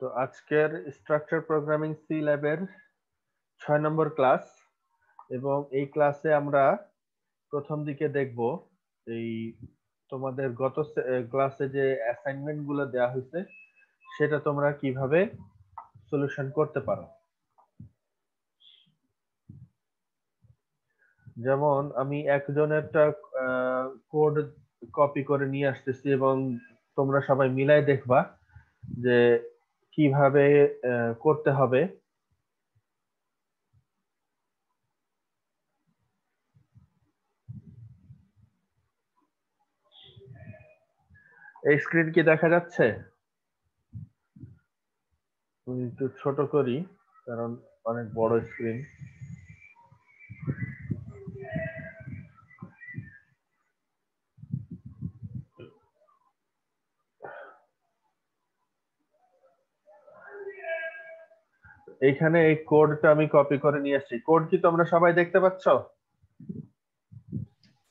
তো আজকের structure programming C ল্যাবের 6 নম্বর ক্লাস এবং এই ক্লাসে আমরা প্রথম দিকে দেখব এই তোমাদের গত ক্লাসে যে অ্যাসাইনমেন্ট গুলো দেওয়া হয়েছে সেটা তোমরা কিভাবে সলিউশন করতে পারো। যেমন আমি একজনেরটা কোড কপি করে নিয়ে আসতেছি এবং তোমরা সবাই মিলাই দেখবা যে কিভাবে করতে হবে। এই স্ক্রিন কি দেখা যাচ্ছে? আমি একটু ছোট করি কারণ অনেক বড় স্ক্রিন। এইখানে এই কোডটা আমি কপি করে নিয়ে আসছি। কোড কি তোমরা সবাই দেখতে পাচ্ছ?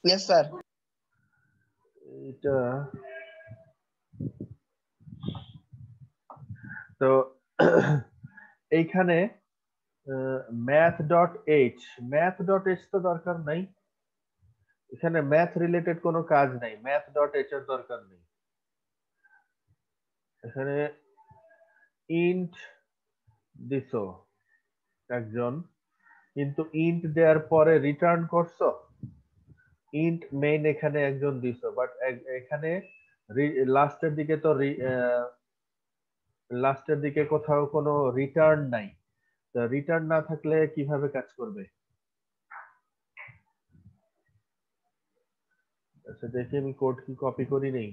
Yes sir. এটা তো এইখানে ম্যাথ ডট এইচ তো দরকার নাই, এখানে ম্যাথ রিলেটেড কোনো কাজ নাই, ম্যাথ.h এর দরকার নেই। এখানে ইন্ট দিছো একজন, কিন্তু ইন্ট দেওয়ার পরে রিটার্ন করছো ইন্ট মেইন এখানে একজন দিছো, বাট এখানে লাস্টের দিকে তো লাস্টের দিকে কোথাও কোনো রিটার্ন নাই। রিটার্ন না থাকলে কিভাবে কাজ করবে? আচ্ছা দেখি আমি কোড কি কপি করি নেই।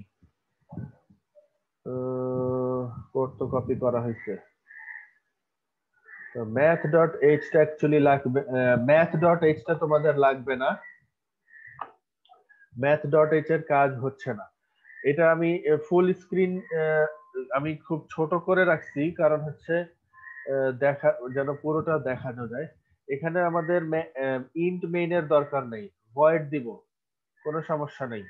কোড তো কপি করা হয়েছে। ম্যাথ.h টা অ্যাকচুয়ালি লাগবে, ম্যাথ.h টা তোমাদের লাগবে না, ম্যাথ.h এর কাজ হচ্ছে না। এটা আমি ফুল স্ক্রিন আমি খুব ছোট করে রাখছি কারণ হচ্ছে দেখা যেন পুরোটা দেখানো যায়। এখানে আমাদের ইন্ট মেইনের দরকার নেই, ভয়েড দিব, কোনো সমস্যা নেই।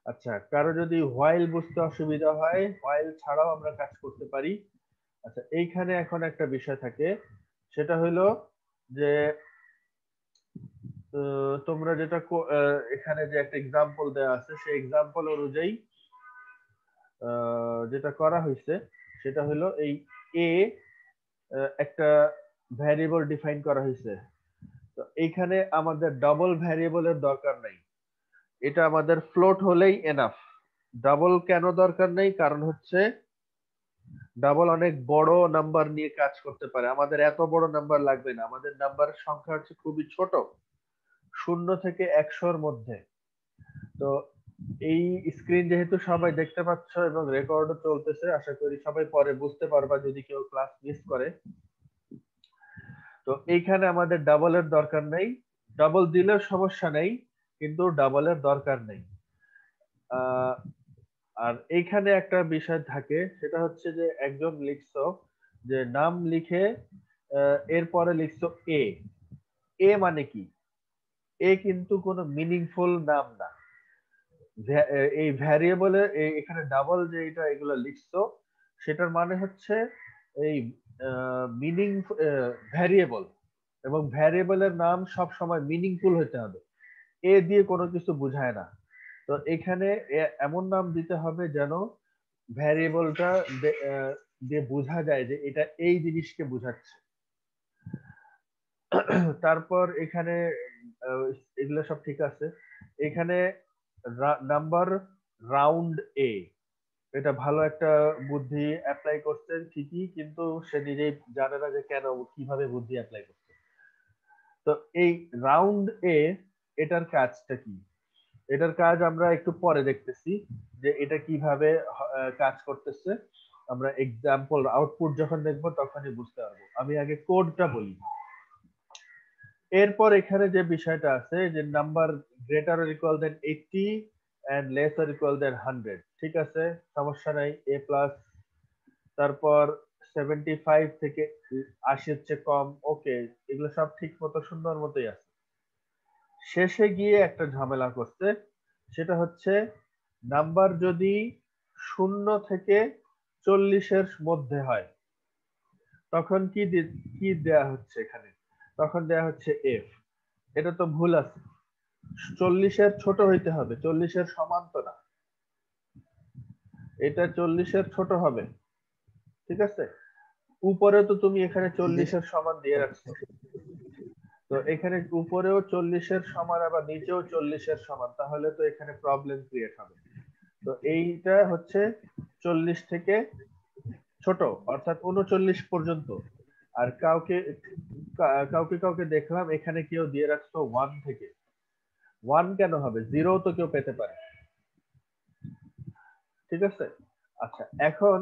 আচ্ছা, কারো যদি হোয়াইল বুঝতে অসুবিধা হয় হোয়াইল ছাড়াও আমরা কাজ করতে পারি। আচ্ছা, এইখানে এখন একটা বিষয় থাকে, সেটা হলো যে তোমরা যেটা এখানে যে একটা এক্সাম্পল দেওয়া আছে সেই এক্সাম্পল অনুযায়ী যেটা করা হয়েছে সেটা হলো এই এ একটা ভ্যারিয়েবল ডিফাইন করা হয়েছে। তো এইখানে আমাদের ডাবল ভ্যারিয়েবলের দরকার নাই, এটা আমাদের ফ্লোট হলেই এনাফ। ডাবল কেন দরকার নেই? কারণ হচ্ছে ডাবল অনেক বড় নাম্বার নিয়ে কাজ করতে পারে, আমাদের এত বড় নাম্বার লাগবে না, আমাদের নাম্বারের সংখ্যা হচ্ছে খুবই ছোট, 0 থেকে 100-র মধ্যে। তো এই স্ক্রিন যেহেতু সবাই দেখতে পাচ্ছ এবং রেকর্ডও চলতেছে, আশা করি সবাই পরে বুঝতে পারবা যদি কেউ ক্লাস মিস করে। তো এইখানে আমাদের ডাবলের দরকার নেই, ডাবল দিলেও সমস্যা নেই, কিন্তু ডাবলের দরকার নেই। আর এইখানে একটা বিষয় থাকে, সেটা হচ্ছে যে একজন লিখছো যে নাম লিখে এরপরে লিখছো এ, এ মানে কি? এ কিন্তু কোনো মিনিংফুল নাম না। এই ভ্যারিয়েবলে এখানে ডাবল যে এটা এগুলো লিখছো সেটার মানে হচ্ছে এই মিনিং ভ্যারিয়েবল, এবং ভ্যারিয়েবলের নাম সব সময় মিনিংফুল হতে হবে, এ দিয়ে কোনো কিছু বোঝায় না। তো এখানে এমন নাম দিতে হবে যেন ভ্যারিয়েবলটা দিয়ে বোঝা যায় যে এটা এই জিনিসকে বোঝাচ্ছে। তারপর এখানে এগুলো সব ঠিক আছে। এখানে নাম্বার রাউন্ড এ, এটা ভালো একটা বুদ্ধি অ্যাপ্লাই করছে ঠিকই, কিন্তু সে নিজেই জানে না যে কেন কিভাবে বুদ্ধি অ্যাপ্লাই করছে। তো এই রাউন্ড এ এটার কাজটা কি? এটার কাজ আমরা একটু পরে দেখতেছি যে এটা কিভাবে কাজ করতেছে, আমরা এক্সাম্পল আউটপুট যখন দেখবো তখনই বুঝতে পারবো। আমি আগে কোডটা বলি। এরপর এখানে যে বিষয়টা আছে যে number greater or equal than 80 and less or equal than 100, ঠিক আছে, সমস্যা নাই, এ প্লাস। তারপর 75 থেকে 80 হচ্ছে কম, ওকে, এগুলো সব ঠিক মতো সুন্দর মতোই আছে। শেষে গিয়ে একটা ঝামেলা করছে, সেটা হচ্ছে নাম্বার যদি 0 থেকে 40-এর মধ্যে হয়, তখন কি দেয়া হচ্ছে এখানে? তখন দেয়া হচ্ছে এফ। এটা তো ভুল আছে, 40-এর ছোট হইতে হবে, 40-এর সমান তো না, এটা 40-এর ছোট হবে, ঠিক আছে? উপরে তো তুমি এখানে 40-এর সমান দিয়ে রাখছো, তো এখানে উপরেও 40-এর সমান আবার নিচেও 40-এর সমান, তাহলে তো এখানে প্রবলেম ক্রিয়েট হবে। তো এইটা হচ্ছে 40 থেকে ছোট, অর্থাৎ 39 পর্যন্ত। আর কাউকে কাউকে দেখলাম এখানে কেউ দিয়ে রাখছো 1 থেকে। 1 কেন হবে? 0 তো কেউ পেতে পারে, ঠিক আছে? আচ্ছা, এখন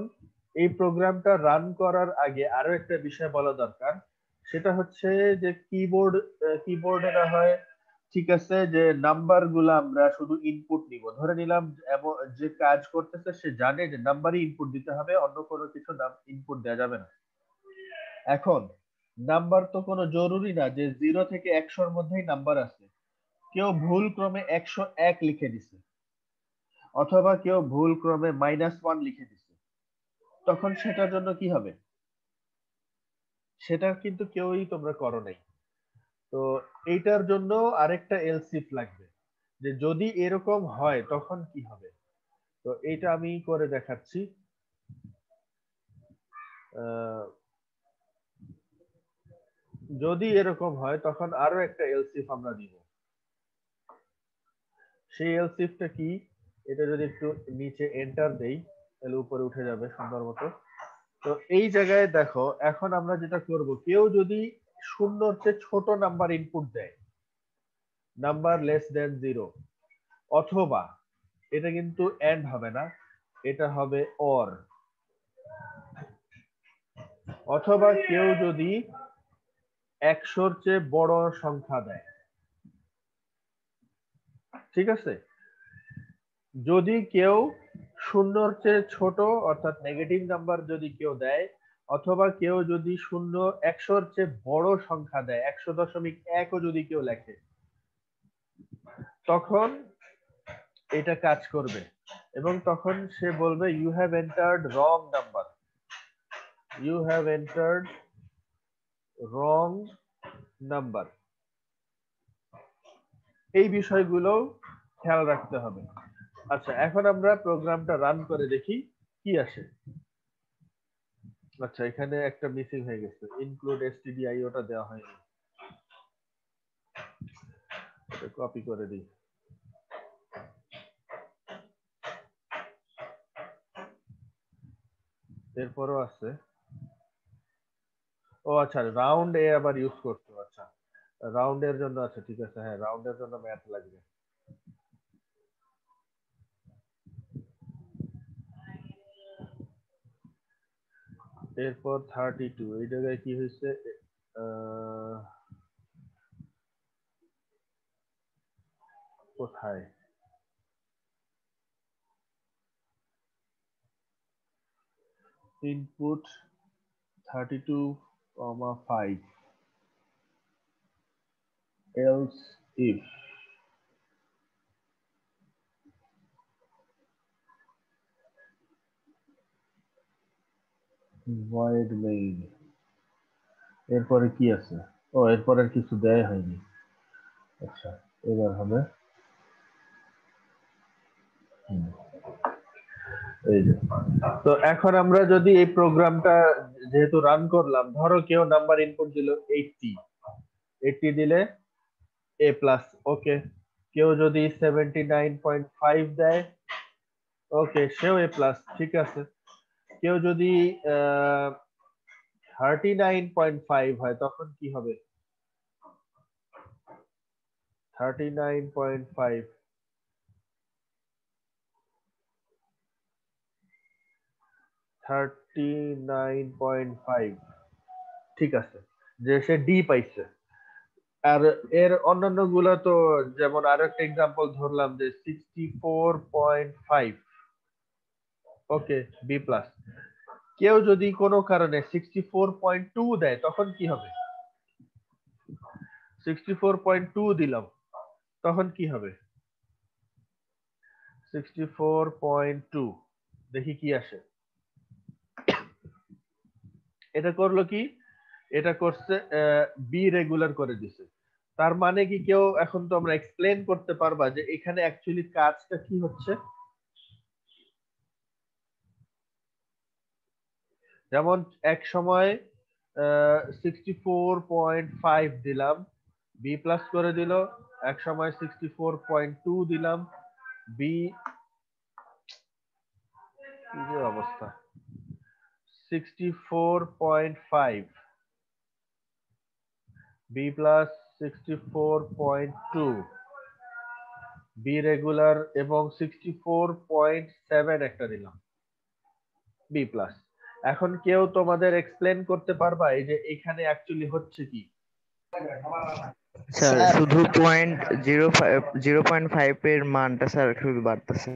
এই প্রোগ্রামটা রান করার আগে আরো একটা বিষয় বলা দরকার, সেটা হচ্ছে যে কিবোর্ডে না হয় ঠিক আছে যে নাম্বার গুলা আমরা শুধু ইনপুট নিব, ধরে নিলাম যে কাজ করতেছে সে জানে যে নাম্বারই ইনপুট দিতে হবে, অন্য কোনো কিছু ইনপুট দেওয়া যাবে না। এখন নাম্বার তো কোনো জরুরি না যে 0 থেকে 100-র মধ্যেই নাম্বার আছে, কেউ ভুল ক্রমে 101 লিখে দিছে, অথবা কেউ ভুল ক্রমে -1 লিখে দিছে, তখন সেটার জন্য কি হবে? সেটা কিন্তু কেউই তোমরা করো নাই। তো এইটার জন্য আরেকটা এলস ইফ লাগবে, যে যদি এরকম হয় তখন কি হবে। তো এইটা আমি করে দেখাচ্ছি। যদি এরকম হয় তখন আরো একটা এলস ইফ আমরা দিব। সেই এলস ইফটা কি, এটা যদি একটু নিচে এন্টার দেই তাহলে উপরে উঠে যাবে সুন্দর মতো। তো এই জায়গায় দেখো, এখন আমরা যেটা করব, কেউ যদি শূন্যর চেয়ে ছোট নাম্বার ইনপুট দেয়, নাম্বার লেস দেন 0, অথবা এটা কিন্তু এন্ড হবে না, এটা হবে অর, অথবা কেউ যদি 100-র চেয়ে বড় সংখ্যা দেয়, ঠিক আছে? যদি কেউ শূন্যর চেয়ে ছোট অর্থাৎ নেগেটিভ নাম্বার যদি কেউ দেয়, অথবা কেউ যদি 100-র চেয়ে বড় সংখ্যা দেয়, 100.1ও যদি কেউ লেখে, তখন এটা কাজ করবে, এবং তখন সে বলবে you have entered wrong number, you have entered wrong number. এই বিষয়গুলো খেয়াল রাখতে হবে। আচ্ছা, এখন আমরা প্রোগ্রামটা রান করে দেখি কি আসে। আচ্ছা, এখানে একটা মিসিং হয়ে গেছে, ইনক্লুড stdio ওটা দেওয়া হয়নি, এটা কপি করে দিই। এরপরও আছে, ও আচ্ছা, রাউন্ড এ আবার ইউজ করতে, আচ্ছা রাউন্ডের জন্য, আচ্ছা ঠিক আছে, হ্যাঁ রাউন্ডের জন্য ম্যাথ লাগবে। এরপর 32, এই জায়গায় কি হয়েছে, কোথায়, input 32,5 else if void main, এরপরে কি আছে? ও, এরপরে কিছু দেয় হয়নি। আচ্ছা, এবার হবে এই যে। তো এখন আমরা যদি এই প্রোগ্রামটা যেহেতু রান করলাম, ধরো কেউ নাম্বার ইনপুট দিল 80, 80 দিলে এ প্লাস, ওকে। কেউ যদি 79.5 দেয়, ওকে, সেও এ প্লাস, ঠিক আছে। কেউ যদি 39.5 হয় তখন কি হবে? 39.5, 39.5, ঠিক আছে, যে সে ডি পাইছে। আর এর অন্যান্য গুলা তো, যেমন আরো একটা এক্সাম্পল ধরলাম যে 64.5, ওকে, বি প্লাস। কেউ যদি কোনো কারণে 64.2 দেয় তখন কি হবে? 64.2 দিলাম, তখন কি হবে? 64.2, দেখি কি আসে। এটা করলো কি, এটা করছে বি রেগুলার করে দিছে। তার মানে কি কেউ এখন তো আমরা এক্সপ্লেন করতে পারবা যে এখানে অ্যাকচুয়ালি কাজটা কি হচ্ছে? যেমন এক সময় 64.5 দিলাম, বি প্লাস করে দিল। এক সময় 64.2 দিলাম, বি কি যে অবস্থা, 64.5 বি প্লাস 64.2 বি রেগুলার এবং 64.7 একটা দিলাম বি প্লাস। এখন কেউ তোমাদের এক্সপ্লেন করতে পারবা এই যে এখানে অ্যাকচুয়ালি হচ্ছে কি? স্যার স্যার শুধু 0.5 এর মানটা স্যার শুধু বাড়তেছে।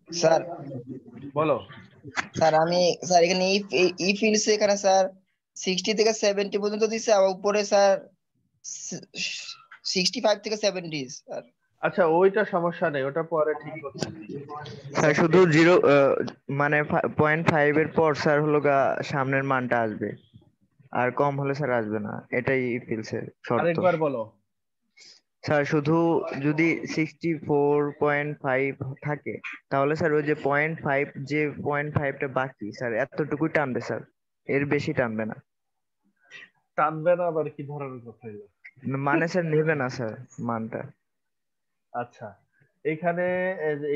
স্যার বলো। স্যার আমি স্যার এখানে ই ফিল্ডস এখানে স্যার 60 থেকে 70 পর্যন্ত দিছে, আর উপরে স্যার 65 থেকে 70 স্যার। আচ্ছা ওইটা সমস্যা নেই, ওটা পরে ঠিক করতেছি। স্যার শুধু জিরো মানে 0.5 এর পর স্যার হলো গা সামনের মানটা আসবে, আর কম হলে স্যার আসবে না, এটাই ফিলসের শর্ত। আরেকবার বলো। স্যার শুধু যদি 64.5 থাকে তাহলে স্যার ওই যে 0.5, যে 0.5টা বাকি স্যার এতটুকুই টানবে স্যার, এর বেশি টানবে না। টানবে না আবার কি ধরনের কথা এগুলো? মানে স্যার নেবে না স্যার মানটা। আচ্ছা এখানে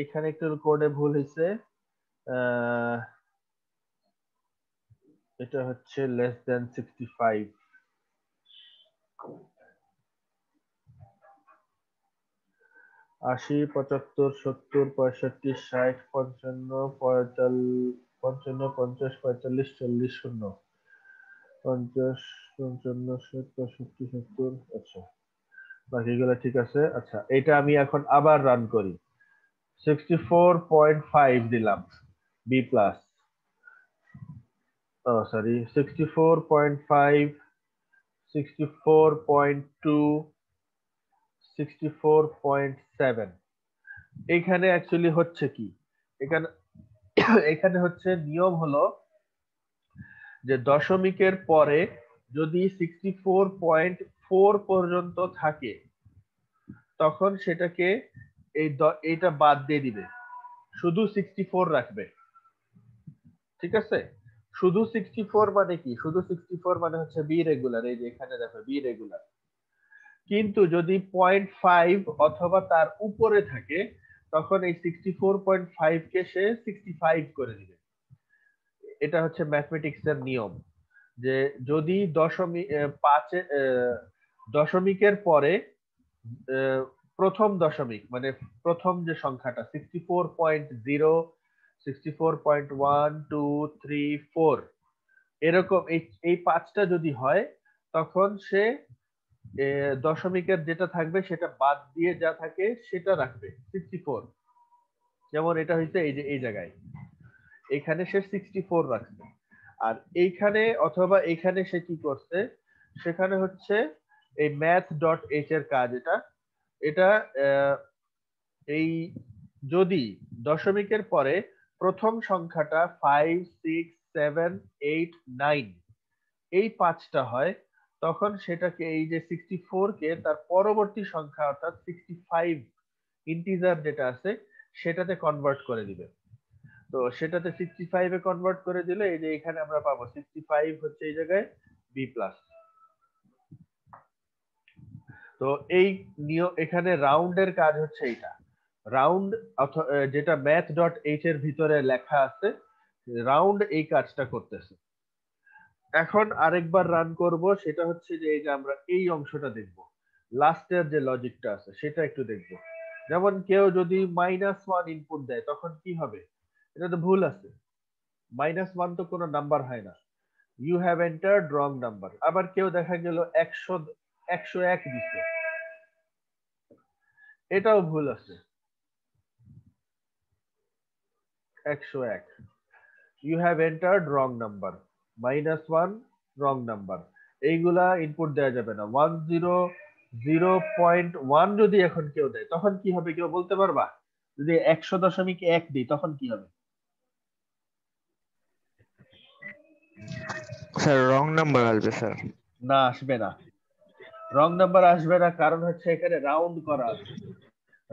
এখানে একটু কোডে ভুল হয়েছে। আহ, এটা হচ্ছে লেস দেন 65। 80, 75, 70, 65, 60, 55, 45, 55, 50, 45, 40, 0, 50, 55, 60, 65, 70। আচ্ছা বাকিগুলো ঠিক আছে। আচ্ছা এটা আমি এখন আবার রান করি। 64.5 দিলাম বি প্লাস, ও সরি 64.5, 64.2, 64.7। এখানে অ্যাকচুয়ালি হচ্ছে কি, এখানে এখানে হচ্ছে নিয়ম হলো যে দশমিকের পরে যদি 64.4 পর্যন্ত থাকে তখন সেটাকে এইটা বাদ দিয়ে দিবে, শুধু 64 রাখবে। ঠিক আছে, শুধু 64 মানে কি, শুধু 64 মানে হচ্ছে বি রেগুলার, এই যে এখানে দেখো বি রেগুলার। কিন্তু যদি 0.5 অথবা তার উপরে থাকে তখন এই 64.5 কে সে 65 করে দিবে। এটা হচ্ছে ম্যাথমেটিক্স এর নিয়ম, যে যদি দশমিকের পরে প্রথম দশমিক মানে প্রথম যে সংখ্যাটা 64.0, 64.1, 2, 3, 4 এরকম এই পাঁচটা যদি হয় তখন সে দশমিকের যেটা থাকবে সেটা বাদ দিয়ে যা থাকে সেটা রাখবে 64। যেমন এটা হইছে এই যে এই জায়গায় এখানে সে 64 রাখছে। আর এইখানে অথবা এখানে সে কি করছে, সেখানে হচ্ছে এই ম্যাথ ডট এইচ এর কাজ। এটা এটা এই যদি দশমিকের পরে প্রথম সংখ্যাটা 5, 6, 7, 8, 9 এই পাঁচটা হয় তখন সেটাকে এই যে 64 কে তার পরবর্তী সংখ্যা অর্থাৎ 65 ইন্টিজার যেটা আছে সেটাতে কনভার্ট করে দিবে। তো সেটাতে 65 এ কনভার্ট করে দিলে এই যে এখানে আমরা পাবো 65 হচ্ছে এই জায়গায় বি প্লাস। তো এই নিয়ম এখানে রাউন্ডের কাজ হচ্ছে এইটা, রাউন্ড যেটা ম্যাথ ডট এইচ এর ভিতরে লেখা আছে, রাউন্ড এই কাজটা করতেছে। এখন আরেকবার রান করব, সেটা হচ্ছে যে এই যে আমরা এই অংশটা দেখব, লাস্টের যে লজিকটা আছে সেটা একটু দেখব। যেমন কেউ যদি -1 ইনপুট দেয় তখন কি হবে? এটা তো ভুল আছে, -1 তো কোনো নাম্বার হয় না। You have entered wrong number. আবার কেউ দেখা গেল 101 দিচ্ছে, এটাও ভুল আছে, 101। You have entered wrong number, -1 wrong number. এইগুলা ইনপুট দেওয়া যাবে না। 100.1 যদি এখন কেউ দেয় তখন কি হবে কেউ বলতে পারবা? যদি 100.1 দিই তখন কি হবে? স্যার রং নাম্বার আসবে স্যার। না, আসবে না। রং নাম্বার আসবে না, কারণ হচ্ছে এখানে রাউন্ড করা আছে।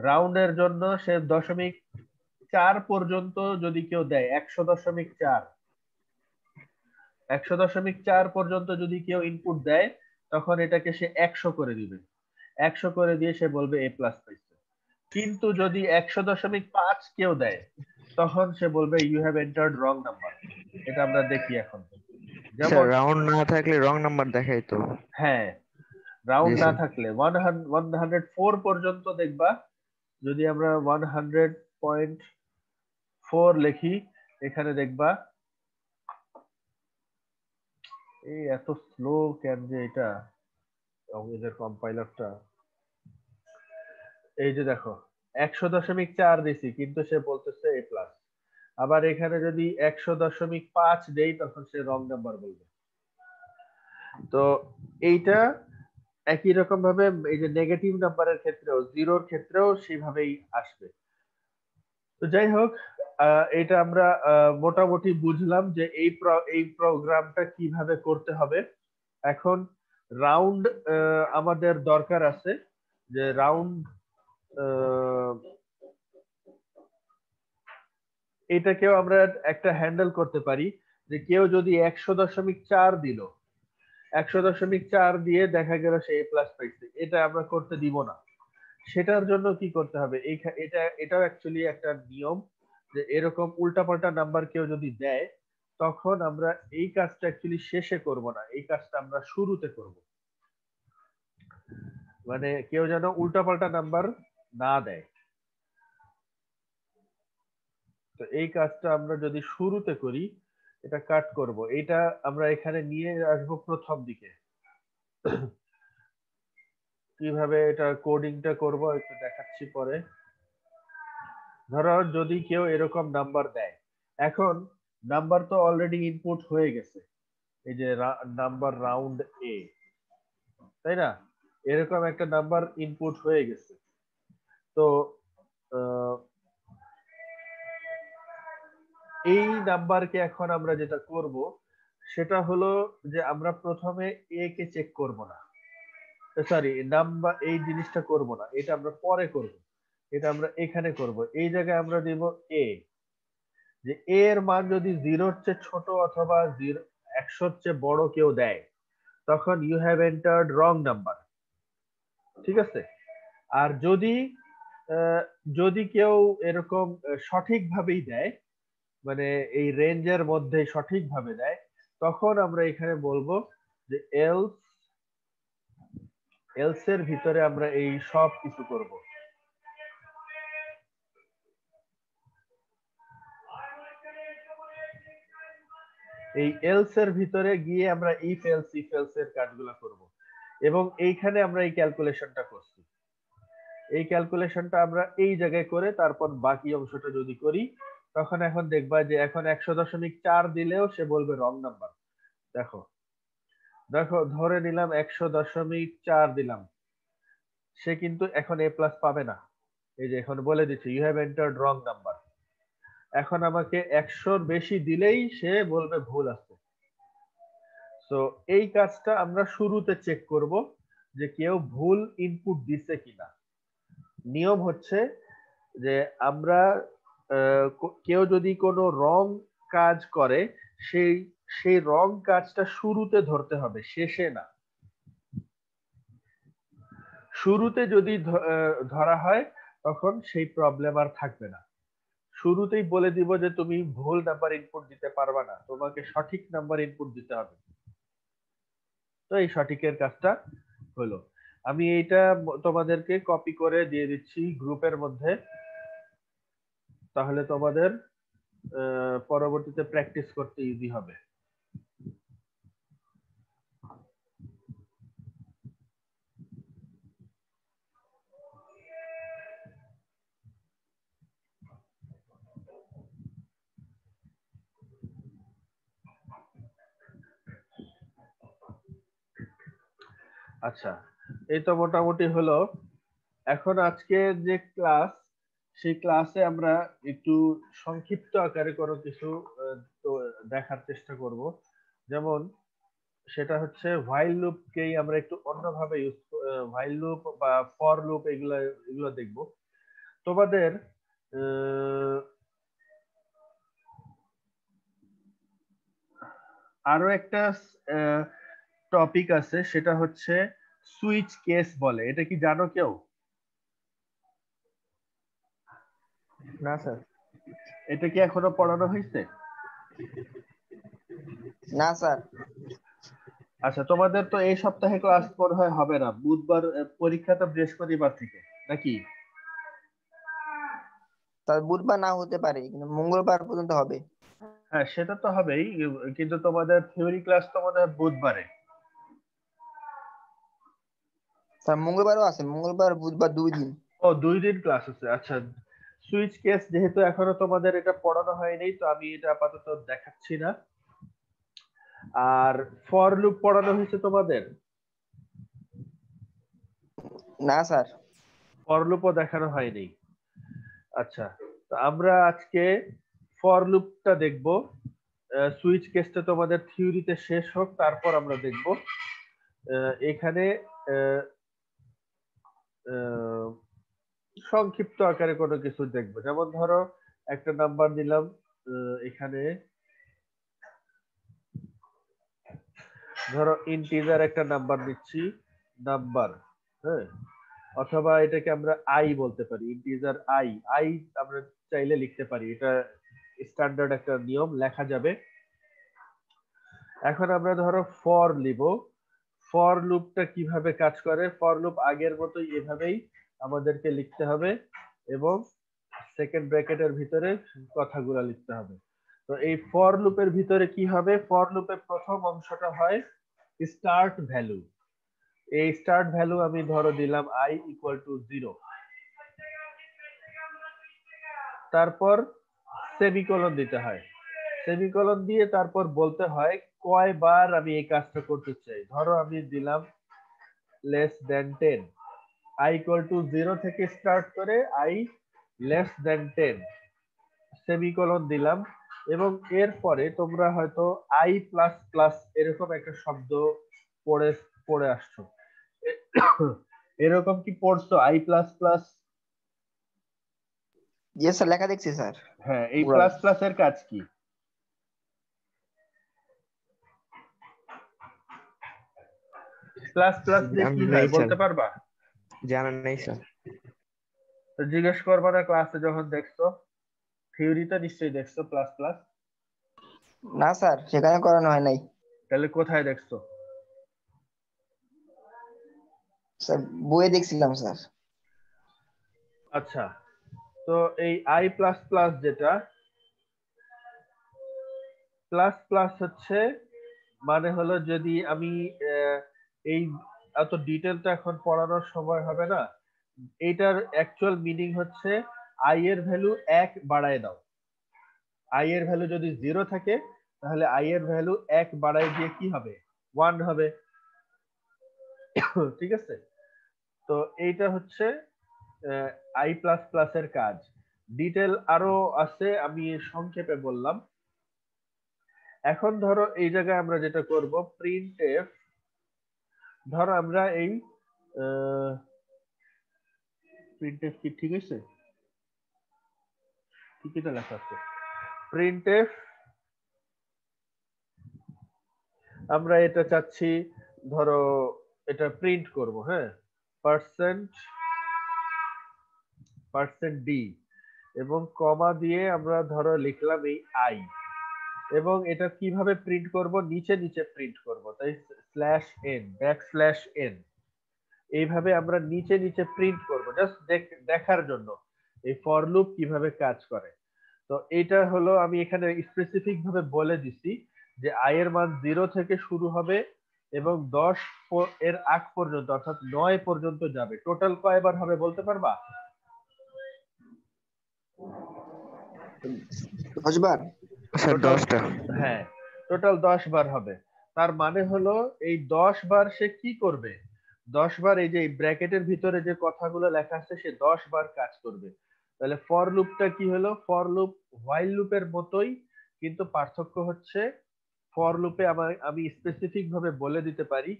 রাউন্ডের জন্য সে 0.4 পর্যন্ত যদি কেউ দেয়, 100.4, 100.4 পর্যন্ত যদি কেউ ইনপুট দেয়, তখন এটাকে সে 100 করে দিবে। 100 করে দিয়ে সে বলবে এ প্লাস পাইছে। কিন্তু যদি 100.5 কেউ দেয়, তখন সে বলবে you have entered wrong number. এটা আমরা দেখি এখন। স্যার যেমন, রাউন্ড না থাকলে রং নাম্বার দেখাই তো। হ্যাঁ, জি রাউন্ড না স্যার। থাকলে 104 পর্যন্ত দেখবা। যদি আমরা 100.4 লিখি, এখানে দেখবা, এই এত স্লো কেন যে এটা, এদের কম্পাইলারটা। এই যে দেখো, 100.4 দিছি, কিন্তু সে বলতেছে এ প্লাস। আবার এখানে যদি 100.5 দেই, তখন সে রং নাম্বার বলবে। তো এইটা একই রকম ভাবে এই যে নেগেটিভ নাম্বারের ক্ষেত্রেও, জিরোর ক্ষেত্রেও সেইভাবেই আসবে। তো যাই হোক, এটা আমরা মোটামুটি বুঝলাম যে এই প্রোগ্রামটা কিভাবে করতে হবে। এখন রাউন্ড আমাদের দরকার আছে, যে রাউন্ড এটাকেও আমরা একটা হ্যান্ডেল করতে পারি, যে কেউ যদি 100.4 দিল, 100.4 দিয়ে দেখা গেল সে এ প্লাস পাইছে, এটা আমরা করতে দিব না। সেটার জন্য কি করতে হবে, এটাও অ্যাকচুয়ালি একটা নিয়ম, যে এরকম উল্টাপাল্টা নাম্বার কেউ যদি দেয়, তখন আমরা এই কাজটা অ্যাকচুয়ালি শেষে করব না, এই কাজটা আমরা শুরুতে করব। মানে কেউ যেন উল্টাপাল্টা নাম্বার না দেয়। তো এই কাজটা আমরা যদি শুরুতে করি, এটা কাট করব, এটা আমরা এখানে নিয়ে আসবো প্রথম দিকে। কিভাবে এটা কোডিংটা করব একটু দেখাচ্ছি পরে। ধরো যদি কেউ এরকম নাম্বার দেয়, এখন নাম্বার তো অলরেডি ইনপুট হয়ে গেছে, এই যে নাম্বার রাউন্ড এ, তাই না? এরকম একটা নাম্বার ইনপুট হয়ে গেছে। তো আহ, এই নাম্বারকে এখন আমরা যেটা করব, সেটা হলো যে আমরা প্রথমে এ কে চেক করব না, সরি, নাম্বার, এই জিনিসটা করব না, এটা আমরা পরে করব। এটা আমরা এখানে করব, এই জায়গায় আমরা দিব এ। যে এ এর মান যদি 0-র চেয়ে ছোট অথবা 100-র চেয়ে বড় কেউ দেয়, তখন you have entered wrong number. ঠিক আছে? আর যদি আহ, যদি কেউ এরকম সঠিকভাবেই দেয়, মানে এই রেঞ্জের মধ্যে সঠিকভাবে দেয়, তখন আমরা এখানে বলবো যে এলস এর ভিতরে আমরা এই সব কিছু করব। এই এলস এর ভিতরে গিয়ে আমরা ইফ এলস এর কাজগুলো করব, এবং এইখানে আমরা এই ক্যালকুলেশনটা করছি। এই ক্যালকুলেশনটা আমরা এই জায়গায় করে তারপর বাকি অংশটা যদি করি, তখন এখন দেখবা যে এখন 100.4 দিলেও সে বলবে রং নাম্বার। দেখো, দেখো, ধরে নিলাম 100.4 দিলাম, সে কিন্তু এখন এ প্লাস পাবে না। এই যে এখন বলে দিচ্ছে you have entered wrong number. এখন আমাকে 100-র বেশি দিলেই সে বলবে ভুল আছে। তো এই কাজটা আমরা শুরুতে চেক করব, যে কেউ ভুল ইনপুট দিছে কিনা। নিয়ম হচ্ছে যে আমরা কেউ যদি কোনো রং কাজ করে, সেই সেই রং কাজটা শুরুতে ধরতে হবে, শেষে না। শুরুতে যদি ধরা হয়, তখন সেই প্রবলেম আর থাকবে না। শুরুতেই বলে দিব যে তুমি ভুল নাম্বার ইনপুট দিতে পারবা না, তোমাকে সঠিক নাম্বার ইনপুট দিতে হবে। তো এই সঠিকের কাজটা হলো। আমি এইটা তোমাদেরকে কপি করে দিয়ে দিচ্ছি গ্রুপের মধ্যে, তাহলে তোমাদের পরবর্তীতে প্র্যাকটিস করতে ইজি হবে। আচ্ছা, এই তো মোটামুটি হলো। এখন আজকে যে ক্লাস, সেই ক্লাসে আমরা একটু সংক্ষিপ্ত আকারে কোনো কিছু তো দেখার চেষ্টা করব, যেমন সেটা হচ্ছে হোয়াইল লুপকেই আমরা একটু অন্যভাবে ইউজ, হোয়াইল লুপ বা ফর লুপ এগুলো এগুলো দেখব তোমাদের। আরো একটা টপিক আছে, সেটা হচ্ছে সুইচ কেস বলে, এটা কি জানো কেউ? না স্যার। এটা কি এখনো পড়ানো হয়েছে? না স্যার। আচ্ছা, তোমাদের তো এই সপ্তাহে ক্লাস মনে হয় হবে না, বুধবার পরীক্ষা তো বৃহস্পতিবার থেকে নাকি? স্যার বুধবার না হতে পারে, কিন্তু মঙ্গলবার পর্যন্ত হবে। হ্যাঁ সেটা তো হবেই, কিন্তু তোমাদের থিওরি ক্লাস তো মনে হয় বুধবারে। স্যার মঙ্গলবারও আছে, মঙ্গলবার বুধবার 2 দিন। ও 2 দিন ক্লাস আছে, আচ্ছা। সুইচ কেস যেহেতু এখনো তোমাদের এটা পড়ানো হয়নি, তো আমি এটা আপাতত দেখাচ্ছি না। আর ফর লুপ পড়ানো হয়েছে তোমাদের? না স্যার। ফর লুপও দেখানো হয়নি। আচ্ছা, তো আমরা আজকে ফর লুপটা দেখব। সুইচ কেসটা তোমাদের থিওরিতে শেষ হোক, তারপর আমরা দেখব। এখানে আহ, আহ, সংক্ষিপ্ত আকারে কোনো কিছু দেখবো, যেমন ধরো একটা নাম্বার দিলাম, এখানে ধরো ইন্টিজার একটা নাম্বার দিচ্ছি, নাম্বার, হ্যাঁ, অথবা এটাকে আমরা আই বলতে পারি, ইন্টিজার আই। আই আমরা চাইলে লিখতে পারি, এটা স্ট্যান্ডার্ড একটা নিয়ম, লেখা যাবে। এখন আমরা ধরো ফর লিব। ফর লুপটা কিভাবে কাজ করে? ফর লুপ আগের মতোই এভাবেই আমাদেরকে লিখতে হবে, এবং সেকেন্ড ব্র্যাকেটের ভিতরে কথাগুলো লিখতে হবে। তো এই ফর লুপের ভিতরে কি হবে? ফর লুপের প্রথম অংশটা হয় স্টার্ট ভ্যালু। এই স্টার্ট ভ্যালু আমি ধরো দিলাম i ইকুয়াল টু 0। তারপর সেমিকোলন দিতে হয়। সেমিকোলন দিয়ে তারপর বলতে হয় কয়বার আমি এই কাজটা করতে চাই। ধরো আমি দিলাম less than 10, i equal to 0 থেকে স্টার্ট করে i লেস দেন 10, সেমিকোলন দিলাম। এবং এরপরে তোমরা হয়তো i প্লাস প্লাস এরকম একটা শব্দ পড়ে পড়ে আসছো, এরকম কি পড়ছো i plus plus? Yes sir, লেখা দেখছি স্যার। হ্যাঁ, এই পুরো প্লাস প্লাস এর কাজ কি? প্লাস প্লাস দিয়ে কি হয় নেই স্যার, বলতে পারবা? জানা নেই স্যার। তো জিজ্ঞেস করবা না ক্লাসে যখন দেখছো? থিওরিতে নিশ্চয়ই দেখছো প্লাস প্লাস। না স্যার, সেখানে করানো হয় নাই। তাহলে কোথায় দেখছো? স্যার বইয়ে দেখছিলাম স্যার। আচ্ছা, তো এই আই প্লাস প্লাস যেটা, প্লাস প্লাস হচ্ছে মানে হলো, যদি আমি এই এত ডিটেলটা এখন পড়ানোর সময় হবে না, এইটার অ্যাকচুয়াল মিনিং হচ্ছে আই এর ভ্যালু 1 বাড়ায় দাও। আই এর ভ্যালু যদি 0 থাকে, তাহলে আই এর ভ্যালু 1 বাড়ায় দিয়ে কি হবে? 1 হবে। ঠিক আছে, তো এইটা হচ্ছে আই প্লাস প্লাস এর কাজ। ডিটেল আরো আছে, আমি সংক্ষেপে বললাম। এখন ধরো এই জায়গায় আমরা যেটা করব, প্রিন্ট এফ। ধরো আমরা এই প্রিন্ট এফ কি ঠিক আছে? ঠিক এটা লেখা আছে প্রিন্ট এফ। আমরা এটা চাচ্ছি, ধরো এটা প্রিন্ট করব, হ্যাঁ, পার্সেন্ট পার্সেন্ট ডি, এবং কমা দিয়ে আমরা ধরো লিখলাম এই আই। এবং এটা কিভাবে প্রিন্ট করব? নিচে নিচে প্রিন্ট করব, তাই slash N, back slash N, এইভাবে আমরা নিচে নিচে প্রিন্ট করব, জাস্ট দেখার জন্য এই ফর লুপ কিভাবে কাজ করে। তো এটা হলো, আমি এখানে স্পেসিফিক ভাবে বলে দিছি যে আই এর মান 0 থেকে শুরু হবে এবং 10 এর আগ পর্যন্ত, অর্থাৎ 9 পর্যন্ত যাবে। টোটাল কয়বার হবে বলতে পারবা? 10 বার। স্যার টোটাল, 10টা। হ্যাঁ, টোটাল 10 বার হবে। তার মানে হলো এই 10 বার সে কি করবে? 10 বার এই যে ব্র্যাকেটের ভিতরে যে কথাগুলো লেখা আছে, সে 10 বার কাজ করবে। তাহলে ফর লুপটা কি হলো? ফর লুপ হোয়াইল লুপের মতোই, কিন্তু পার্থক্য হচ্ছে ফর লুপে আমি স্পেসিফিক ভাবে বলে দিতে পারি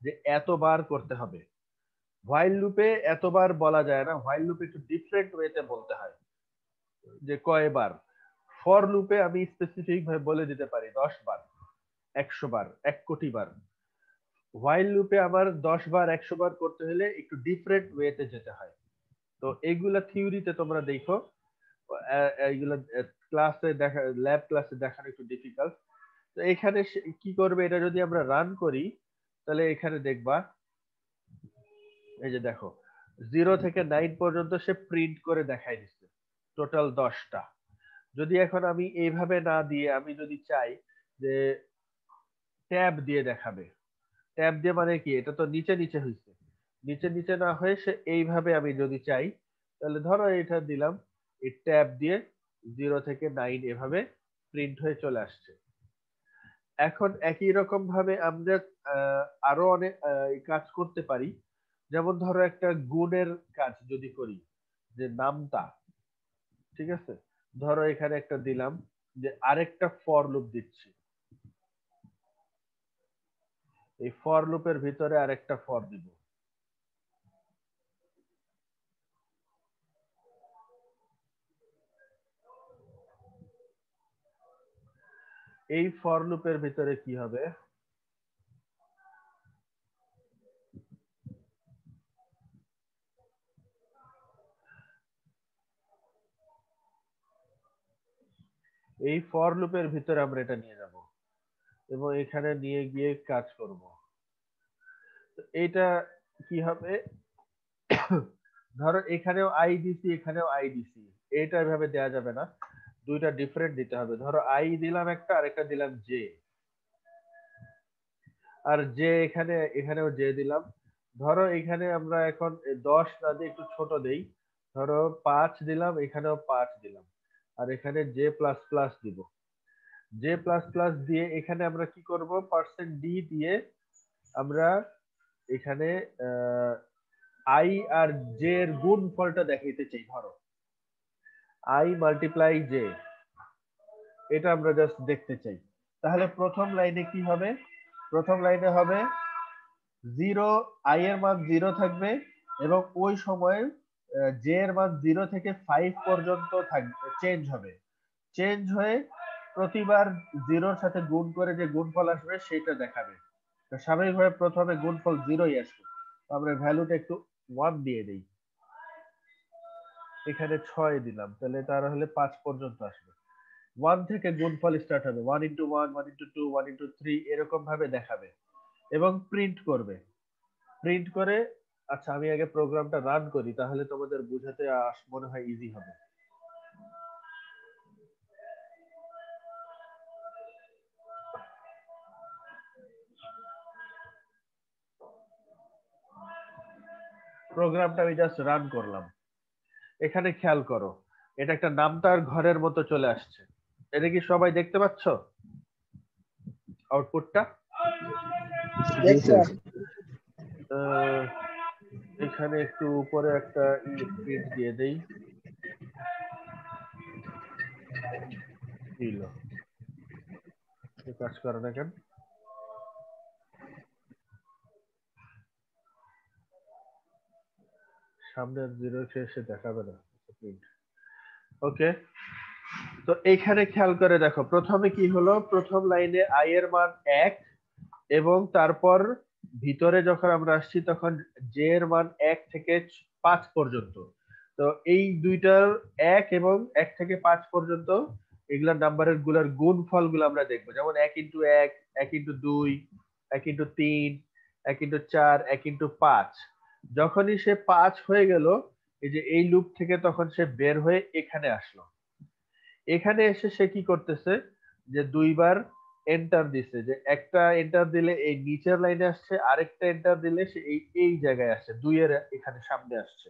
যে এতবার করতে হবে। হোয়াইল লুপে এতবার বলা যায় না, হোয়াইল লুপে একটু ডিফারেন্ট ওয়েতে বলতে হয় যে কয়বার। ফর লুপে আমি স্পেসিফিক ভাবে বলে দিতে পারি 10 বার, 100 বার, 1 কোটি বার। হোয়াইল লুপে আমার 10 বার 100 বার করতে হলে একটু ডিফারেন্ট ওয়েতে যেতে হয়। তো এইগুলা থিওরিতে তোমরা দেখো, এইগুলা ক্লাসে দেখা, ল্যাব ক্লাসে দেখানো একটু ডিফিকাল্ট। তো এখানে কি করবে, এটা যদি আমরা রান করি তাহলে এখানে দেখবা, এই যে দেখো 0 থেকে 9 পর্যন্ত সে প্রিন্ট করে দেখাই দিচ্ছে, টোটাল 10টা। যদি এখন আমি এইভাবে না দিয়ে আমি যদি চাই যে ট্যাব দিয়ে দেখাবে, ট্যাব দিয়ে মানে কি, এটা তো নিচে নিচে হয়েছে, নিচে নিচে না হয়ে সে এইভাবে আমি যদি চাই, তাহলে ধরো এটা দিলাম, এই ট্যাব দিয়ে 0 থেকে 9 এভাবে প্রিন্ট হয়ে চলে আসছে। এখন একই রকম ভাবে আমরা আরো অনেক কাজ করতে পারি। যেমন ধরো একটা গুণের কাজ যদি করি, যে নামতা, ঠিক আছে, ধরো এখানে একটা দিলাম যে আরেকটা ফর লুপ দিচ্ছি, এই ফর লুপের ভিতরে আরেকটা ফর দিব। এই ফর লুপের ভিতরে কি হবে, এই ফর লুপের ভিতরে আমরা এটা নিয়ে যাব এবং এখানে নিয়ে গিয়ে কাজ করব। এইটা কি হবে, ধরো এখানেও আই দিছি, এখানেও আই দিছি, এটা এভাবে দেয়া যাবে না, দুইটা ডিফারেন্ট দিতে হবে। ধরো আই দিলাম একটা, আর একটা দিলাম জে, আর জে এখানে, এখানেও জে দিলাম। ধরো এখানে আমরা এখন 10 না দিয়ে একটু ছোট দেই, ধরো 5 দিলাম, এখানেও 5 দিলাম, আর এখানে জে প্লাস প্লাস দিব। জে প্লাস প্লাস দিয়ে এখানে আমরা কি করব, পার্সেন্ট ডি দিয়ে আমরা এখানে আই আর জে এর গুণফলটা দেখাইতে চাই। ধরো আই মাল্টিপ্লাই জে, এটা আমরা জাস্ট দেখতে চাই। তাহলে প্রথম লাইনে কি হবে, প্রথম লাইনে হবে 0, আই এর মান 0 থাকবে এবং ওই সময় জে এর মান 0 থেকে 5 পর্যন্ত থাকবে, চেঞ্জ হবে, চেঞ্জ হয়ে প্রতিবার 0 এর সাথে গুণ করে যে গুণফল আসবে সেটা দেখাবে। তো স্বাভাবিকভাবে প্রথমে গুণফল 0ই আসবে, আমরা ভ্যালুটা একটু 1 দিয়ে দেই, এখানে 6 দিলাম, তাহলে তার হলে 5 পর্যন্ত আসবে। 1 থেকে গুণফল স্টার্ট হবে, 1 ইন্টু 1, 1 ইন্টু 2, 1 ইন্টু 3, এরকম ভাবে দেখাবে এবং প্রিন্ট করবে। প্রিন্ট করে, আচ্ছা আমি আগে প্রোগ্রামটা রান করি, তাহলে তোমাদের বুঝাতে মনে হয় ইজি হবে। প্রোগ্রামটা আমি জাস্ট রান করলাম, এখানে খেয়াল করো, এটা একটা নামতার ঘরের মতো চলে আসছে। এটা কি সবাই দেখতে পাচ্ছ আউটপুটটা? জি স্যার। আহ, এখানে একটু উপরে একটা প্রিন্ট দিয়ে দেই, দিল, কাজ করে না কেন, সামনে 0 শেষে দেখাবে না প্রিন্ট। ওকে, তো এইখানে খেয়াল করে দেখো, প্রথমে কি হলো, প্রথম লাইনে আই এর মান 1 এবং তারপর ভিতরে যখন আমরা আসছি তখন জে এর মান 1 থেকে 5 পর্যন্ত। তো এই দুইটার 1 এবং 1 থেকে 5 পর্যন্ত এগুলা নাম্বারের গুলার গুণফল গুলো আমরা দেখবো, যেমন 1 into 1, 1 into 2, 1 into 3, 1 into 4, 1 into 5। যখনই সে 5 হয়ে গেল, এই যে এই লুপ থেকে, তখন সে বের হয়ে এখানে আসলো। এখানে এসে সে কি করতেছে, যে দুইবার এন্টার দিছে, যে একটা এন্টার দিলে এই নিচের লাইনে আসছে, আরেকটা এন্টার দিলে সে এই জায়গায় আসছে, 2 এর এখানে সামনে আসছে।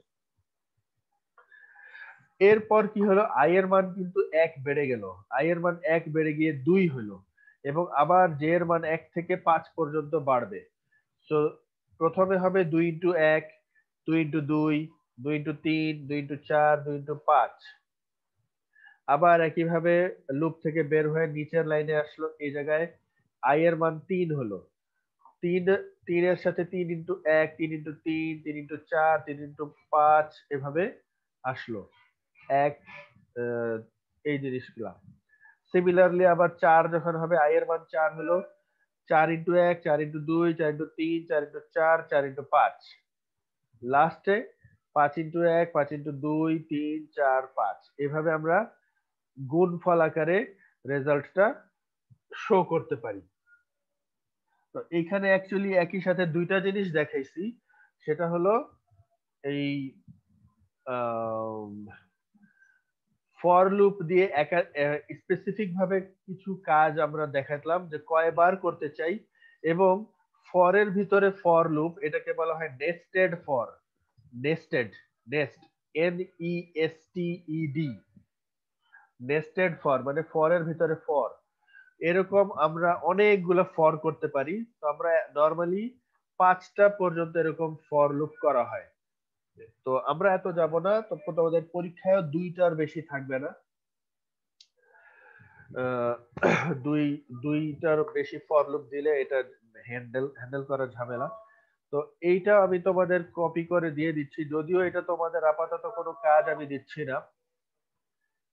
এরপর কি হলো, আই এর মান কিন্তু 1 বেড়ে গেল, আই এর মান 1 বেড়ে গিয়ে 2 হলো এবং আবার জে এর মান 1 থেকে 5 পর্যন্ত বাড়বে। তো প্রথমে হবে 2 into 1, 2 into 2, 2 into 3, 2 into 4, 2 into 5। আবার একইভাবে লুপ থেকে বের হয়ে নিচের লাইনে আসলো, এই জায়গায় i এর মান 3 হলো, 3 এর সাথে 3 ইন্টু 1, 3 ইন্টু 3, 3 ইন্টু 4, 3 ইন্টু 5 এভাবে আসলো এক এই জিনিসগুলা। সিমিলারলি আবার 4 যখন হবে i এর মান 4 হলো, 4 into 1, 4 into 2, 4 into 3, 4 into 4, 4 into 5, লাস্টে 5 ইন্টু 1, 5 ইন্টু 2, 3, 4, 5 এভাবে আমরা গুণফল আকারে রেজাল্টটা শো করতে পারি। তো এইখানে অ্যাকচুয়ালি একই সাথে দুইটা জিনিস দেখাইছি, সেটা হলো এই ফর লুপ দিয়ে স্পেসিফিক ভাবে কিছু কাজ আমরা দেখালাম যে কয়বার করতে চাই, এবং ফরের ভিতরে ফর লুপ, এটাকে বলা হয় nested for. Nested, nest, NESTED, nested for মানে ফরের ভিতরে ফর। এরকম আমরা অনেকগুলো ফর করতে পারি। তো আমরা নরমালি 5টা পর্যন্ত এরকম ফর লুপ করা হয়। তো আমরা এত যাব না, তো তোমাদের পরীক্ষায় 2টার বেশি থাকবে না। দুইটার বেশি ফর লুপ দিলে এটা হ্যান্ডেল করা ঝামেলা। তো এইটা আমি তোমাদের কপি করে দিয়ে দিচ্ছি, যদিও এটা তোমাদের আপাতত কোনো কাজ আমি দিচ্ছি না,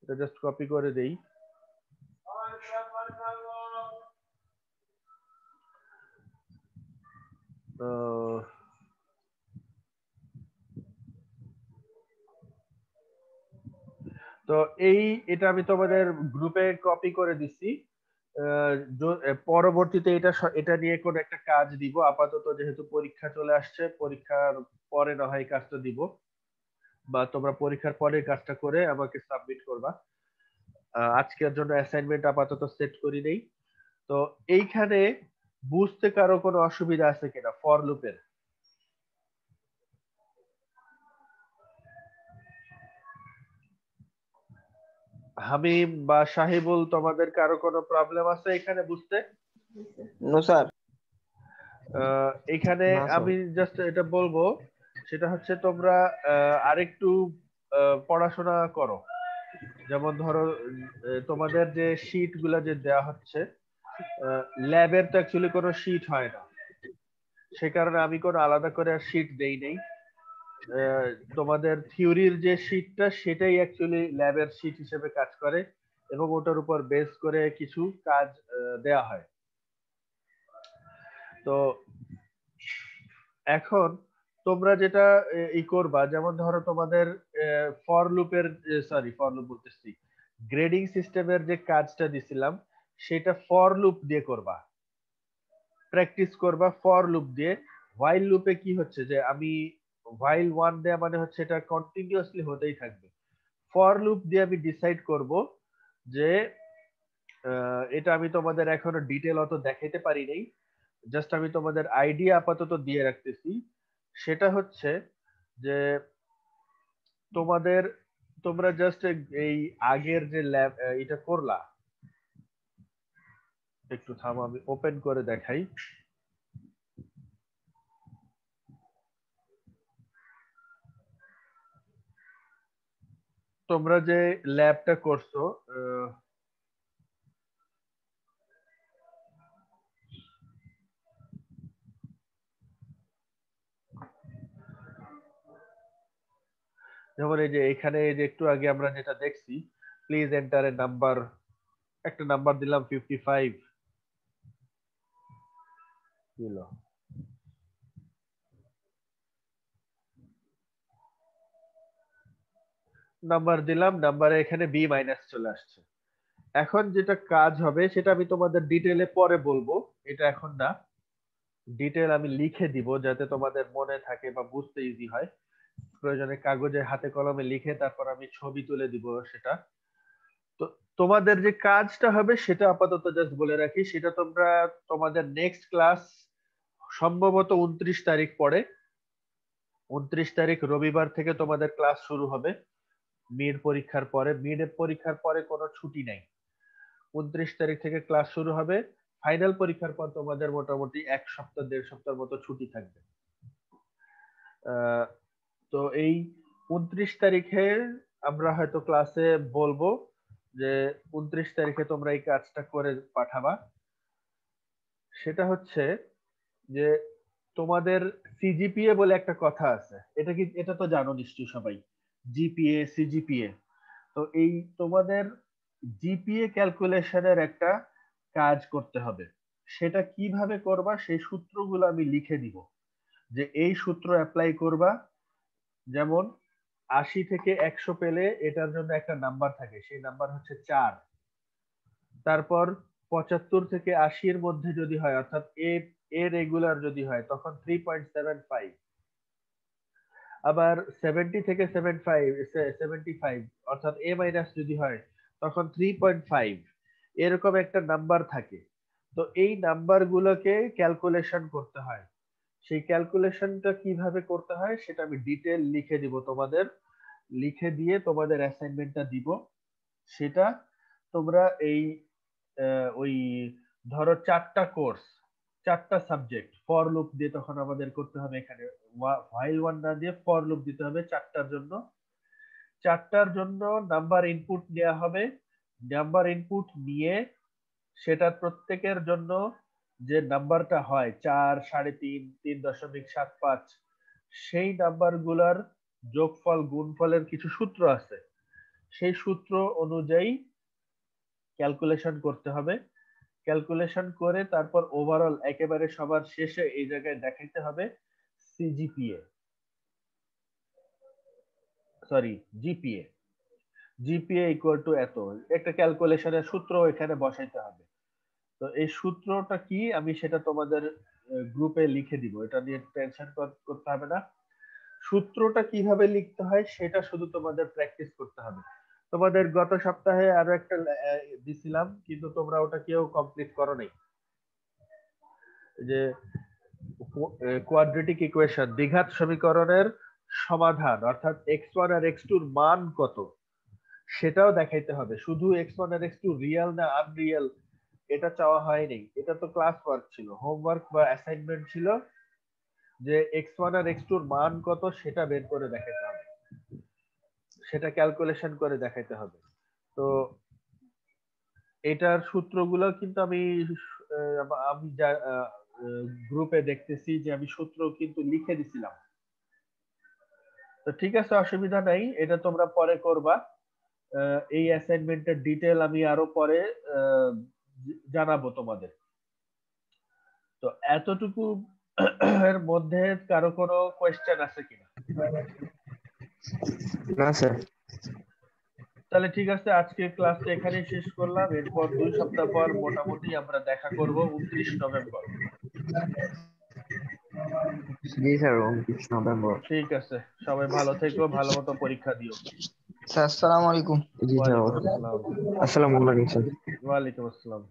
এটা জাস্ট কপি করে দেই। তো এটা আমি তোমাদের গ্রুপে কপি করে দিচ্ছি। পরবর্তীতে এটা নিয়ে কোন একটা কাজ দিব, আপাতত যেহেতু পরীক্ষা চলে আসছে, পরীক্ষার পরে না হয় কাজটা দিব, বা তোমরা পরীক্ষার পরে কাজটা করে আমাকে সাবমিট করবা। আজকের জন্য অ্যাসাইনমেন্ট আপাতত সেট করি নেই। তো এইখানে বুঝতে কারো কোনো অসুবিধা আছে কিনা ফর লুপের? হামিম বা সাহিবুল, তোমাদের কারো কোনো প্রবলেম আছে এখানে বুঝতে? No sir. এখানে না, স্যার। আমি জাস্ট এটা বলবো, সেটা হচ্ছে তোমরা আরেকটু পড়াশোনা করো। যেমন ধরো তোমাদের যে শীট গুলা যে দেওয়া হচ্ছে, ল্যাবের তো অ্যাকচুয়ালি কোনো শীট হয় না, সে কারণে আমি কোনো আলাদা করে আর শীট দেই নেই। তোমাদের থিওরির যে শীটটা সেটাই অ্যাকচুয়ালি ল্যাবের শীট হিসেবে কাজ করে, এবং ওটার উপর বেস করে কিছু কাজ দেয়া হয়। তো এখন তোমরা যেটা করবা, যেমন ধরো তোমাদের ফর লুপের, ফর লুপ বলতেছি, গ্রেডিং সিস্টেমের যে কাজটা দিছিলাম সেটা ফর লুপ দিয়ে করবা, প্র্যাকটিস করবা ফর লুপ দিয়ে। হোয়াইল লুপে কি হচ্ছে যে আমি হোয়াইল 1 দেয়া মানে হচ্ছে এটা কন্টিনিউয়াসলি হতেই থাকবে। ফর লুপ দিয়ে আমি ডিসাইড করব যে এটা আমি তোমাদের এখনো ডিটেল অত দেখাইতে পারি নাই, জাস্ট আমি তোমাদের আইডিয়া আপাতত দিয়ে রাখতেছি। সেটা হচ্ছে যে তোমাদের, তোমরা জাস্ট এই আগের যে ল্যাব এটা করলা, একটু থামো আমি ওপেন করে দেখাই। তোমরা যে ল্যাবটা করছো, যেমন এই যে এখানে এই যে একটু আগে আমরা যেটা দেখছি, প্লিজ এন্টার এ নাম্বার, একটা নাম্বার দিলাম 55, দিল নাম্বার দিলাম, নাম্বারে এখানে বি মাইনাস চলে আসছে। এখন যেটা কাজ হবে সেটা আমি তোমাদের ডিটেলে পরে বলবো, এটা এখন না। ডিটেল আমি লিখে দিব যাতে তোমাদের মনে থাকে বা বুঝতে ইজি হয়। প্রয়োজনে কাগজে হাতে কলমে লিখে তারপর আমি ছবি তুলে দিব সেটা। তো তোমাদের যে কাজটা হবে সেটা আপাতত জাস্ট বলে রাখি, সেটা তোমরা তোমাদের নেক্সট ক্লাস সম্ভবত 29 তারিখ পরে, 29 তারিখ রবিবার থেকে তোমাদের ক্লাস শুরু হবে। মিড পরীক্ষার পরে, মিড পরীক্ষার পরে কোনো ছুটি নাই, 29 তারিখ থেকে ক্লাস শুরু হবে। ফাইনাল পরীক্ষার পর তোমাদের মোটামুটি 1 সপ্তাহ 1.5 সপ্তাহের মতো ছুটি থাকবে। তো এই 29 তারিখে আমরা হয়তো ক্লাসে বলবো যে 29 তারিখে তোমরা এই কাজটা করে পাঠাবা। সেটা হচ্ছে যে তোমাদের সিজিপিএ বলে একটা কথা আছে, এটা তো জানো নিশ্চয়ই সবাই, জিপিএ সিজিপিএ। তো এই তোমাদের জিপিএ ক্যালকুলেশনের একটা কাজ করতে হবে। সেটা কিভাবে করবা সেই সূত্রগুলো আমি লিখে দিব, যে এই সূত্র অ্যাপ্লাই করবা। যেমন 80 থেকে 100 পেলে এটার জন্য একটা নাম্বার থাকে, সেই নাম্বার হচ্ছে 4। তারপর 75 থেকে 80 এর মধ্যে যদি হয়, অর্থাৎ এ রেগুলার যদি হয়, তখন 3.75। আবার 70 থেকে 75 অর্থাৎ এ মাইনাস যদি হয়, তখন 3.5। এরকম একটা নাম্বার থাকে। তো এই নাম্বার গুলোকে ক্যালকুলেশন করতে হয়। সেই ক্যালকুলেশনটা কিভাবে করতে হয় সেটা আমি ডিটেল লিখে দিব তোমাদের, লিখে দিয়ে তোমাদের অ্যাসাইনমেন্টটা দিব। সেটা তোমরা এই ওই ধরো 4টা কোর্স, 4টা সাবজেক্ট ফর লুপ দিয়ে তখন আমাদের করতে হবে। এখানে while one না দিয়ে ফর লুপ দিতে হবে 4টার জন্য। 4টার জন্য নাম্বার ইনপুট দেওয়া হবে। নাম্বার ইনপুট নিয়ে সেটার প্রত্যেকের জন্য যে নাম্বারটা হয় 4, 3.5, 3.75, সেই নাম্বারগুলোর যোগফল গুণফলের কিছু সূত্র আছে, সেই সূত্র অনুযায়ী ক্যালকুলেশন করতে হবে। ক্যালকুলেশন করে তারপর ওভারঅল একেবারে সবার শেষে এই জায়গায় দেখাইতে হবে CGPA, sorry GPA. GPA equal to এত, একটা ক্যালকুলেশনের সূত্র এখানে বসাইতে হবে। তো এই সূত্রটা কি আমি সেটা তোমাদের গ্রুপে লিখে দিব, এটা নিয়ে টেনশন করতে হবে না। সূত্রটা কিভাবে লিখতে হয় সেটা শুধু তোমাদের প্র্যাকটিস করতে হবে। তোমাদের গত সপ্তাহে আরো একটা দিছিলাম, কিন্তু তোমরা ওটা কেউ কমপ্লিট করো নাই। যে কোয়াড্রেটিক ইকুয়েশন, দ্বিঘাত সমীকরণের সমাধান, অর্থাৎ x1 আর x2 এর মান কত সেটাও দেখাইতে হবে। শুধু x1 আর x2 রিয়েল না আনরিয়েল এটা চাওয়া হয়নি, এটা তো ক্লাস ওয়ার্ক ছিল, হোমওয়ার্ক বা অ্যাসাইনমেন্ট ছিল, যে x1 আর x2 এর মান কত সেটা বের করে দেখাইতে হবে, সেটা ক্যালকুলেশন করে দেখাইতে হবে। তো এটার সূত্রগুলো কিন্তু আমি আমি গ্রুপে দেখতেছি যে আমি সূত্র কিন্তু লিখে দিছিলাম। তো ঠিক আছে, অসুবিধা নাই, এটা তোমরা পরে করবা। এই অ্যাসাইনমেন্টের ডিটেল আমি আরো পরে জানাবো তোমাদের। তো এতটুকু এর মধ্যে কারো কোনো কোয়েশ্চেন আছে কিনা? না স্যার। তাহলে ঠিক আছে, আজকে ক্লাসটা এখানেই শেষ করলাম। এরপর 2 সপ্তাহ পর মোটামুটি আমরা দেখা করব 29 নভেম্বর। জি স্যার, 29 নভেম্বর। ঠিক আছে, সবাই ভালো থেকো, ভালো মতো পরীক্ষা দিও। স্যার আসসালামু আলাইকুম। জি স্যার। ওয়ালাইকুম আসসালাম। আসসালামু আলাইকুম স্যার। ওয়ালাইকুম আসসালাম।